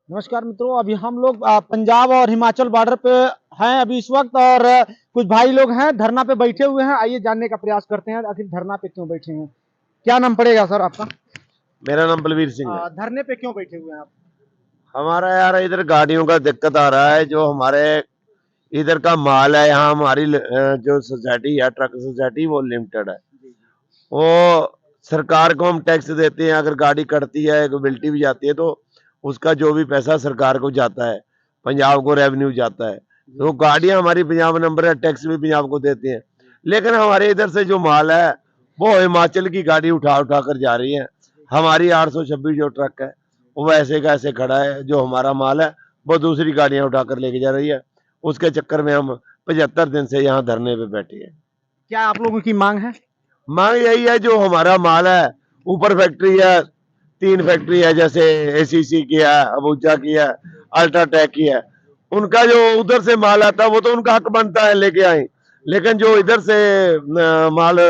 नमस्कार मित्रों, अभी हम लोग पंजाब और हिमाचल बॉर्डर पे हैं अभी इस वक्त। और कुछ भाई लोग हैं धरना पे बैठे हुए हैं। आइए जानने का प्रयास करते हैं आखिर धरना पे क्यों बैठे हैं। क्या नाम पड़ेगा सर आपका? मेरा नाम बलवीर सिंह है। धरने पे क्यों बैठे हुए हैं आप? हमारा यार इधर गाड़ियों का दिक्कत आ रहा है। जो हमारे इधर का माल है, यहाँ हमारी जो सोसाइटी है, ट्रक सोसाइटी, वो लिमिटेड है। वो सरकार को हम टैक्स देते हैं। अगर गाड़ी कटती है, बिल्टी भी जाती है, तो उसका जो भी पैसा सरकार को जाता है, पंजाब को रेवेन्यू जाता है। तो गाड़ियां हमारी पंजाब नंबर है, टैक्स भी पंजाब को देते हैं। लेकिन हमारे इधर से जो माल है वो हिमाचल की गाड़ी उठा उठा कर जा रही है। हमारी 826 जो ट्रक है वो ऐसे का ऐसे खड़ा है। जो हमारा माल है वो दूसरी गाड़ियां उठा कर लेके जा रही है। उसके चक्कर में हम 75 दिन से यहाँ धरने पे बैठे हैं। क्या आप लोगों की मांग है? मांग यही है, जो हमारा माल है, ऊपर फैक्ट्री है, 3 फैक्ट्री है, जैसे एसीसी की है, अबूजा की है, अल्ट्राटेक की है। उनका जो उधर से माल आता है वो तो उनका हक बनता है, लेके आए। लेकिन जो इधर से माल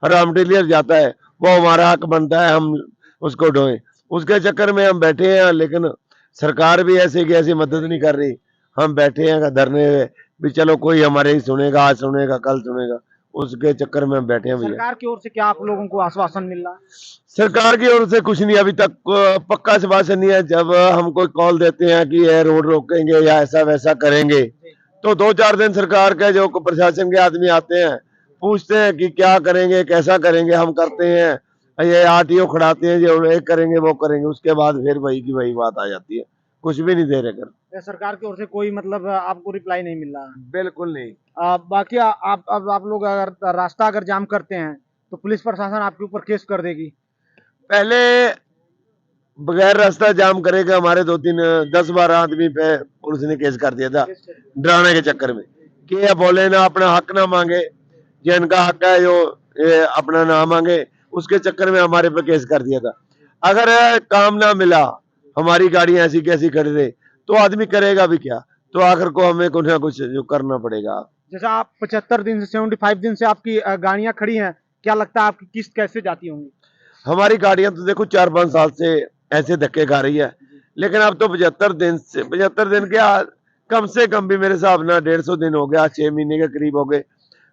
रॉ मटेरियल जाता है वो हमारा हक बनता है, हम उसको ढोएं। उसके चक्कर में हम बैठे हैं। लेकिन सरकार भी ऐसे की ऐसी मदद नहीं कर रही। हम बैठे हैं धरने में भी, चलो कोई हमारे ही सुनेगा, आज सुनेगा कल सुनेगा। उसके चक्कर में हम बैठे हैं भैया। सरकार की ओर से क्या आप लोगों को आश्वासन मिल रहा है? सरकार की ओर से कुछ नहीं अभी तक, पक्का आश्वासन नहीं है। जब हम कोई कॉल देते हैं कि ये रोड रोकेंगे या ऐसा वैसा करेंगे, तो 2-4 दिन सरकार के जो प्रशासन के आदमी आते हैं, पूछते हैं कि क्या करेंगे, कैसा करेंगे। हम करते हैं, ये आरटीओ खड़ाते हैं, जो ये करेंगे वो करेंगे। उसके बाद फिर वही की वही बात आ जाती है, कुछ भी नहीं दे रहे कर। सरकार की ओर से कोई मतलब आपको रिप्लाई नहीं मिल रहा है? बिल्कुल नहीं। बाकी आप लोग अगर रास्ता अगर जाम करते हैं तो पुलिस प्रशासन आपके ऊपर केस कर देगी। पहले बगैर रास्ता जाम करेगा, हमारे 2-3 10-12 आदमी पे पुलिस ने केस कर दिया था, डराने के चक्कर में कि ये बोले ना, अपना हक ना मांगे, जिनका हक है जो अपना ना मांगे। उसके चक्कर में हमारे पे केस कर दिया था। अगर काम ना मिला, हमारी गाड़ी ऐसी कैसी खड़ी रही, तो आदमी करेगा भी क्या? तो आखिर को हमें कुछ ना कुछ जो करना पड़ेगा। जैसा आप 75 दिन से 75 दिन से आपकी गाड़ियां खड़ी हैं, क्या लगता है आपकी किस्त कैसे जाती होंगी? हमारी गाड़ियां तो देखो 4-5 साल से ऐसे धक्के खा रही है। लेकिन अब तो 75 दिन क्या, कम से कम भी मेरे हिसाब ना 150 दिन हो गया, 6 महीने के करीब हो गए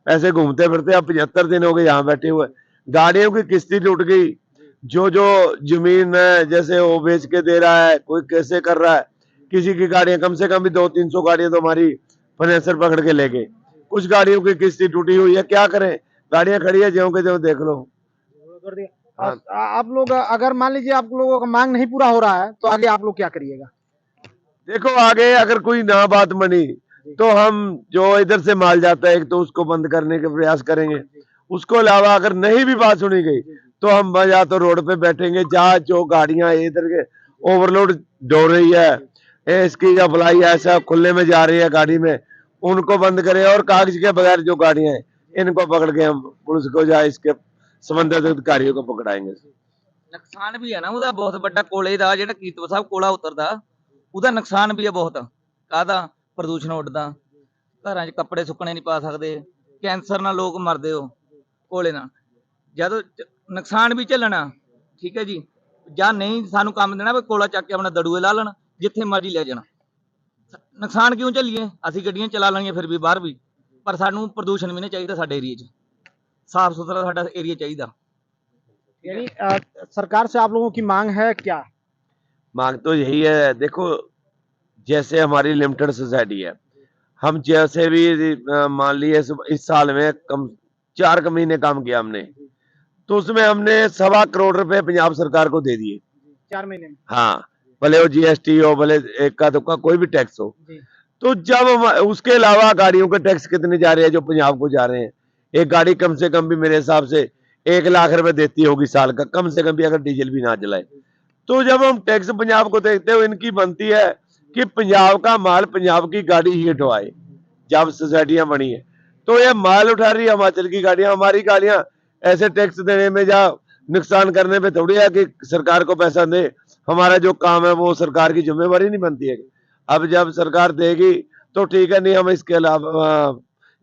ऐसे घूमते फिरते। अब 75 दिन हो गए यहाँ बैठे हुए। गाड़ियों की किस्ती टूट गई। जो जो जमीन है जैसे वो बेच के दे रहा है, कोई कैसे कर रहा है। किसी की गाड़ियां कम से कम भी 200-300 गाड़ियां तो हमारी फाइनेंसर पकड़ के ले गए। कुछ गाड़ियों की किस्ती टूटी हुई है, क्या करें? गाड़ियां खड़ी है, ज्यों के ज्यों देख लो। कर दिया। हाँ, आप लोग अगर मान लीजिए आप लोगों का मांग नहीं पूरा हो रहा है तो आगे आप लोग क्या करिएगा? देखो आगे अगर कोई ना बात बनी, तो हम जो इधर से माल जाता है, एक तो उसको बंद करने के प्रयास करेंगे। उसको अलावा अगर नहीं भी बात सुनी गई, तो हम या तो रोड पे बैठेंगे, जहाँ जो गाड़ियां इधर के ओवरलोड ढो रही है, इसकी या अप्लाई ऐसा खुले में जा रही है गाड़ी में, उनको बंद करें। और कागज के बगैर जो गाड़ियां हैं, इनको पकड़ के हम पुलिस को या इसके संबंधित अधिकारियों को पकड़ाएंगे। ਨੁਕਸਾਨ ਵੀ ਹੈ ਨਾ ਉਹਦਾ ਬਹੁਤ ਵੱਡਾ ਕੋਲੇ ਦਾ ਜਿਹੜਾ ਕੀਰਤਪੁਰ ਸਾਹਿਬ ਕੋਲਾ ਉਤਰਦਾ ਉਹਦਾ ਨੁਕਸਾਨ ਵੀ ਹੈ ਬਹੁਤ। ਕਾਹਦਾ ਪ੍ਰਦੂਸ਼ਣ ਉੱਡਦਾ, ਘਰਾਂ 'ਚ ਕੱਪੜੇ ਸੁੱਕਣੇ ਨਹੀਂ ਪਾ ਸਕਦੇ, ਕੈਂਸਰ ਨਾਲ ਲੋਕ ਮਰਦੇ ਹੋ ਕੋਲੇ ਨਾਲ। ਜਦੋਂ ਨੁਕਸਾਨ ਵੀ ਝੱਲਣਾ ਠੀਕ ਹੈ ਜੀ, ਜਾਂ ਨਹੀਂ ਸਾਨੂੰ ਕੰਮ ਦੇਣਾ ਵੀ ਕੋਲਾ ਚੱਕ ਕੇ ਆਪਣਾ ਦੜੂਏ ਲਾ ਲੈਣ, ਜਿੱਥੇ ਮਰਜ਼ੀ ਲੈ ਜਾਣਾ। ਨੁਕਸਾਨ ਕਿਉਂ ਝੱਲੀਏ? ਅਸੀਂ ਗੱਡੀਆਂ ਚਲਾ ਲਾਂਗੇ ਫਿਰ ਵੀ ਬਾਹਰ ਵੀ, ਪਰ ਸਾਨੂੰ ਪ੍ਰਦੂਸ਼ਣ ਵੀ ਨਹੀਂ ਚਾਹੀਦਾ ਸਾਡੇ ਏਰੀਏ 'ਚ। ਸਾਫ਼ ਸੁਥਰਾ ਸਾਡਾ ਏਰੀਆ ਚਾਹੀਦਾ। यानी सरकार से आप लोगों की मांग है क्या? मांग तो यही है, देखो जैसे हमारी लिमिटेड सोसाइटी है, हम जैसे भी मान लिए इस साल में कम 4 महीने काम किया हमने, तो उसमें हमने 1.25 करोड़ रुपए पंजाब सरकार को दे दिए। 4 महीने में? हाँ, भले वो जीएसटी हो, भले इक्का दुक्का कोई भी टैक्स हो। तो जब हम उसके अलावा गाड़ियों के टैक्स कितने जा रहे हैं जो पंजाब को जा रहे हैं। एक गाड़ी कम से कम भी मेरे हिसाब से 1 लाख रुपए देती होगी साल का, कम से कम भी, अगर डीजल भी ना चलाए। तो जब हम टैक्स पंजाब को देखते हो, इनकी बनती है कि पंजाब का माल पंजाब की गाड़ी ही हटवाए। जब सोसाइटियां बनी है तो ये माल उठा रही है हिमाचल की गाड़ियां। हमारी गाड़ियां ऐसे टैक्स देने में या नुकसान करने पे थोड़ी है कि सरकार को पैसा दे। हमारा जो काम है वो सरकार की जिम्मेवारी नहीं बनती है। अब जब सरकार देगी तो ठीक है, नहीं हम इसके अलावा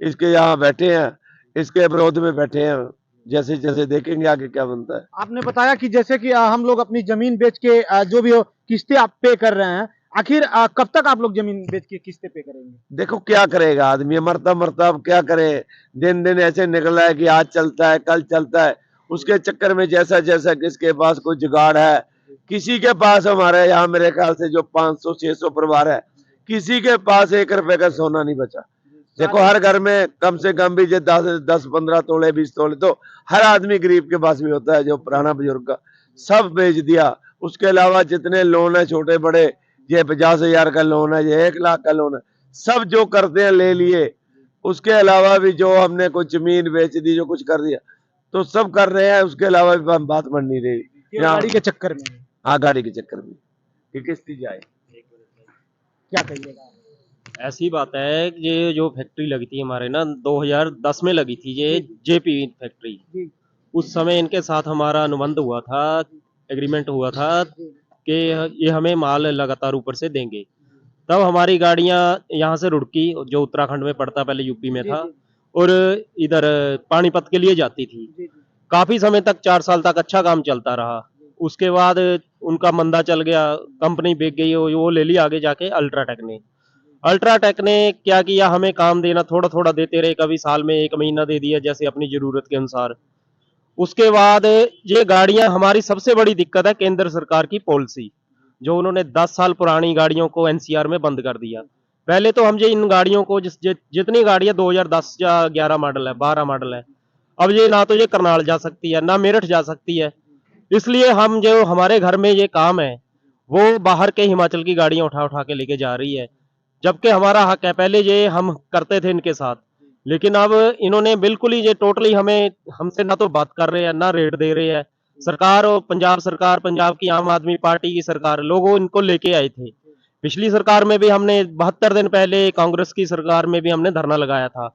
इसके यहाँ बैठे हैं, इसके विरोध में बैठे हैं। जैसे जैसे देखेंगे आगे क्या बनता है। आपने बताया कि जैसे कि हम लोग अपनी जमीन बेच के जो भी हो किस्तें आप पे कर रहे हैं, आखिर कब तक आप लोग जमीन बेच के किस्तें पे करेंगे? देखो क्या करेगा आदमी, मरता मरता अब क्या करे। दिन दिन ऐसे निकला है कि आज चलता है कल चलता है, उसके चक्कर में जैसा जैसा किसके पास कोई जुगाड़ है, किसी के पास हमारे यहाँ मेरे ख्याल से जो 500-600 परिवार है, किसी के पास 1 रुपए का सोना नहीं बचा। देखो हर घर में कम से कम भी जो 10-15 तोले 20 तोले तो हर आदमी गरीब के पास भी होता है, जो पुराना बुजुर्ग का सब बेच दिया। उसके अलावा जितने लोन है छोटे बड़े, ये 50,000 का लोन है, ये 1 लाख का लोन है, सब जो करते हैं ले लिए। उसके अलावा भी जो हमने कुछ जमीन बेच दी, जो कुछ कर दिया, तो सब कर रहे हैं। उसके अलावा भी हम बात बन नहीं रही ये गाड़ी के चक्कर में? हाँ गाड़ी के चक्कर में कि किस्ती जाए। क्या कहिएगा? ऐसी बात है कि ये जो फैक्ट्री लगी थी हमारे ना 2010 में लगी थी, ये जेपी फैक्ट्री। जी उस समय इनके साथ हमारा अनुबंध हुआ था, एग्रीमेंट हुआ था कि ये हमें माल लगातार ऊपर से देंगे। तब हमारी गाड़ियां यहाँ से रुड़की, जो उत्तराखंड में पड़ता, पहले यूपी में था, और इधर पानीपत के लिए जाती थी। काफी समय तक 4 साल तक अच्छा काम चलता रहा। उसके बाद उनका मंदा चल गया, कंपनी बिक गई, वो ले ली आगे जाके अल्ट्राटेक ने। अल्ट्राटेक ने क्या किया, हमें काम देना थोड़ा थोड़ा देते रहे, कभी साल में 1 महीना दे दिया जैसे अपनी जरूरत के अनुसार। उसके बाद ये गाड़ियां, हमारी सबसे बड़ी दिक्कत है केंद्र सरकार की पॉलिसी, जो उन्होंने 10 साल पुरानी गाड़ियों को एनसीआर में बंद कर दिया। पहले तो हम ये इन गाड़ियों को जितनी गाड़ियां 2010 या 11 मॉडल है, 12 मॉडल है, अब ये ना तो ये करनाल जा सकती है ना मेरठ जा सकती है। इसलिए हम जो हमारे घर में ये काम है वो बाहर के हिमाचल की गाड़ियां उठा उठा के लेके जा रही है, जबकि हमारा हक है। पहले ये हम करते थे इनके साथ, लेकिन अब इन्होंने बिल्कुल ही ये टोटली हमें हमसे ना तो बात कर रहे हैं ना रेट दे रहे हैं। सरकार और पंजाब सरकार, पंजाब की आम आदमी पार्टी की सरकार, लोगों इनको लेके आए थे। पिछली सरकार में भी हमने 72 दिन पहले कांग्रेस की सरकार में भी हमने धरना लगाया था,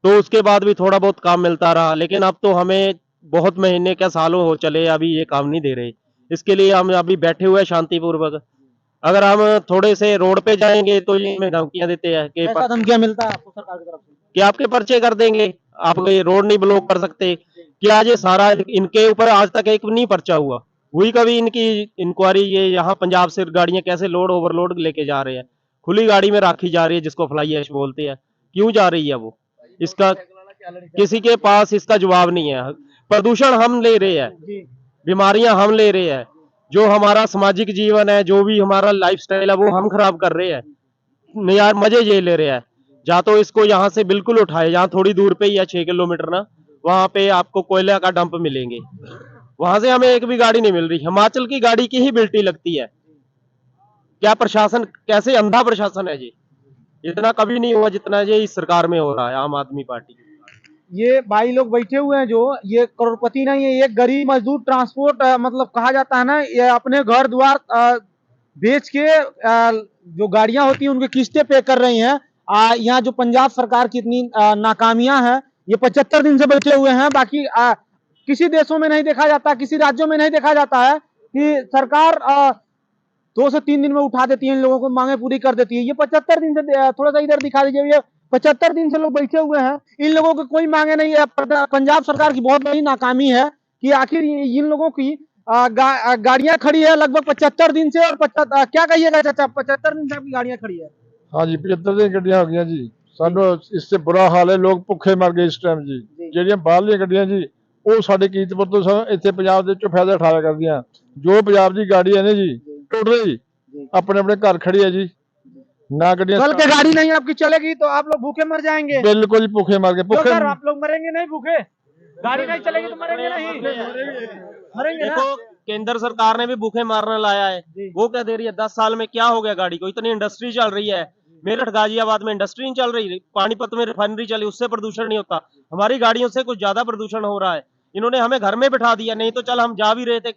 तो उसके बाद भी थोड़ा बहुत काम मिलता रहा। लेकिन अब तो हमें बहुत महीने क्या सालों हो चले अभी ये काम नहीं दे रहे। इसके लिए हम अभी बैठे हुए हैं शांतिपूर्वक। अगर हम थोड़े से रोड पे जाएंगे तो ये हमें धमकियां देते हैं कि कैसा धमकियां मिलता है आपको सरकार की तरफ से? कि आपके पर्चे कर देंगे, आप ये रोड नहीं ब्लॉक कर सकते। कि आज ये सारा इनके ऊपर आज तक एक नहीं पर्चा हुआ हुई कभी इनकी इंक्वायरी। ये यहाँ पंजाब से गाड़ियां कैसे लोड ओवरलोड लेके जा रहे हैं, खुली गाड़ी में राखी जा रही है, जिसको फ्लाई ऐश बोलते हैं। क्यों जा रही है वो, इसका किसी के पास इसका जवाब नहीं है। प्रदूषण हम ले रहे हैं, बीमारियां हम ले रहे हैं, जो हमारा सामाजिक जीवन है, जो भी हमारा लाइफस्टाइल है, वो हम खराब कर रहे हैं। यार मजे ये ले रहे हैं। या तो इसको यहाँ से बिल्कुल उठाए, यहाँ थोड़ी दूर पे ही है 6 किलोमीटर ना, वहां पे आपको कोयले का डंप मिलेंगे, वहां से हमें एक भी गाड़ी नहीं मिल रही। हिमाचल की गाड़ी की ही बिल्टी लगती है। क्या प्रशासन, कैसे अंधा प्रशासन है जी, इतना कभी नहीं हुआ जितना ये इस सरकार में हो रहा है आम आदमी पार्टी। ये भाई लोग बैठे हुए हैं, जो ये करोड़पति नहीं है, ये गरीब मजदूर ट्रांसपोर्ट मतलब कहा जाता है ना, ये अपने घर द्वार बेच के जो गाड़ियां होती हैं उनकी किस्तें पे कर रही हैं। यहाँ जो पंजाब सरकार की इतनी नाकामियां हैं, ये 75 दिन से बैठे हुए हैं। बाकी किसी देशों में नहीं देखा जाता, किसी राज्यों में नहीं देखा जाता है कि सरकार 2 से 3 दिन में उठा देती है, इन लोगों को मांगे पूरी कर देती है। ये 75 दिन से, थोड़ा सा इधर दिखा दीजिए, ये 75 दिन से लोग बैठे हुए हैं, इन लोगों को कोई मांगे नहीं है। पंजाब सरकार की बहुत बड़ी नाकामी है कि आखिर इन लोगों की गाड़ियां खड़ी है लगभग 75 दिन से। और क्या कहिएगा चाचा, 75 दिन से आपकी गाड़ियां खड़ी है? हाँ जी, 75 दिन गड्डियां हो गई जी। सानू इससे बुरा हाल है, लोग भुखे मर गए इस टाइम जी। ਜਿਹੜੀਆਂ ਬਾਹਰਲੀਆਂ ਗੱਡੀਆਂ ਜੀ ਉਹ ਸਾਡੇ ਕੀਰਤਪੁਰ ਤੋਂ ਇੱਥੇ ਪੰਜਾਬ ਦੇ ਵਿੱਚੋਂ ਫਾਇਦਾ ਉਠਾਇਆ ਕਰਦੀਆਂ। ਜੋ ਪੰਜਾਬ ਦੀ ਗਾੜੀ ਹੈ ਨੇ ਜੀ ਟੋਟਲੀ अपने अपने घर खड़ी है जी। ना गड्डियां कल के गाड़ी नहीं आपकी चलेगी तो आप लोग भूखे मर जाएंगे। बिल्कुल भूखे मर गए। भूखे सर आप लोग मरेंगे नहीं भूखे? गाड़ी नहीं चलेगी तो मरेंगे नहीं? मरेंगे ना? केंद्र सरकार ने भी भूखे मारने लाया है, वो क्या दे रही है? 10 साल में क्या हो गया गाड़ी को? इतनी इंडस्ट्री चल रही है, मेरठ गाजियाबाद में इंडस्ट्री नहीं चल रही, पानीपत में रिफाइनरी चली, उससे प्रदूषण नहीं होता। हमारी गाड़ियों से कुछ ज्यादा प्रदूषण हो रहा है। इन्होंने हमें घर में बिठा दिया, नहीं तो चल हम जा भी रहे थे,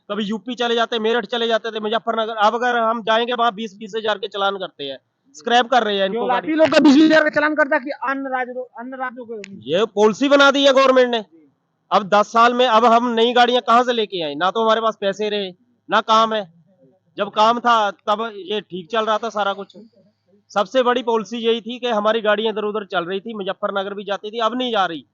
कभी यूपी चले जाते, मेरठ चले जाते थे, मुजफ्फरनगर। अब अगर हम जाएंगे वहां 20-20 हजार के चलान करते हैं, स्क्रैप कर रहे हैं इनको। लाठी लोग का 20 हजार का चलान करता है कि अन्य राज्यों को? ये पॉलिसी बना दी है गवर्नमेंट ने। अब 10 साल में अब हम नई गाड़ियां कहां से लेके आए? ना तो हमारे पास पैसे रहे ना काम है। जब काम था तब ये ठीक चल रहा था सारा कुछ। सबसे बड़ी पॉलिसी यही थी कि हमारी गाड़ियां इधर उधर चल रही थी, मुजफ्फरनगर भी जाती थी, अब नहीं जा रही।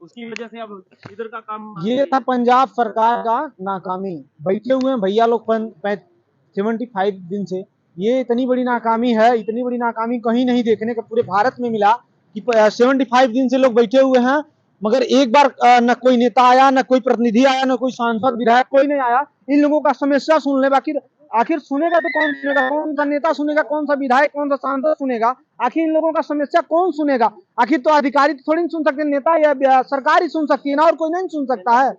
उसकी वजह से अब इधर का काम। ये था पंजाब सरकार का नाकामी। बैठे हुए हैं भैया लोग 75 दिन से, ये इतनी बड़ी नाकामी है, इतनी बड़ी नाकामी कहीं नहीं देखने को पूरे भारत में मिला कि 75 दिन से लोग बैठे हुए हैं, मगर एक बार न कोई नेता आया, न कोई प्रतिनिधि आया, न कोई सांसद विधायक, कोई नहीं आया इन लोगों का समस्या सुन ले। बाकी आखिर सुनेगा तो कौन सुनेगा? कौन सा नेता सुनेगा? कौन सा विधायक, कौन सा सांसद सुनेगा? आखिर इन लोगों का समस्या कौन सुनेगा? आखिर तो अधिकारी तो थोड़ी नहीं सुन सकते, नेता या सरकार ही सुन सकती है ना, और कोई नहीं सुन सकता है।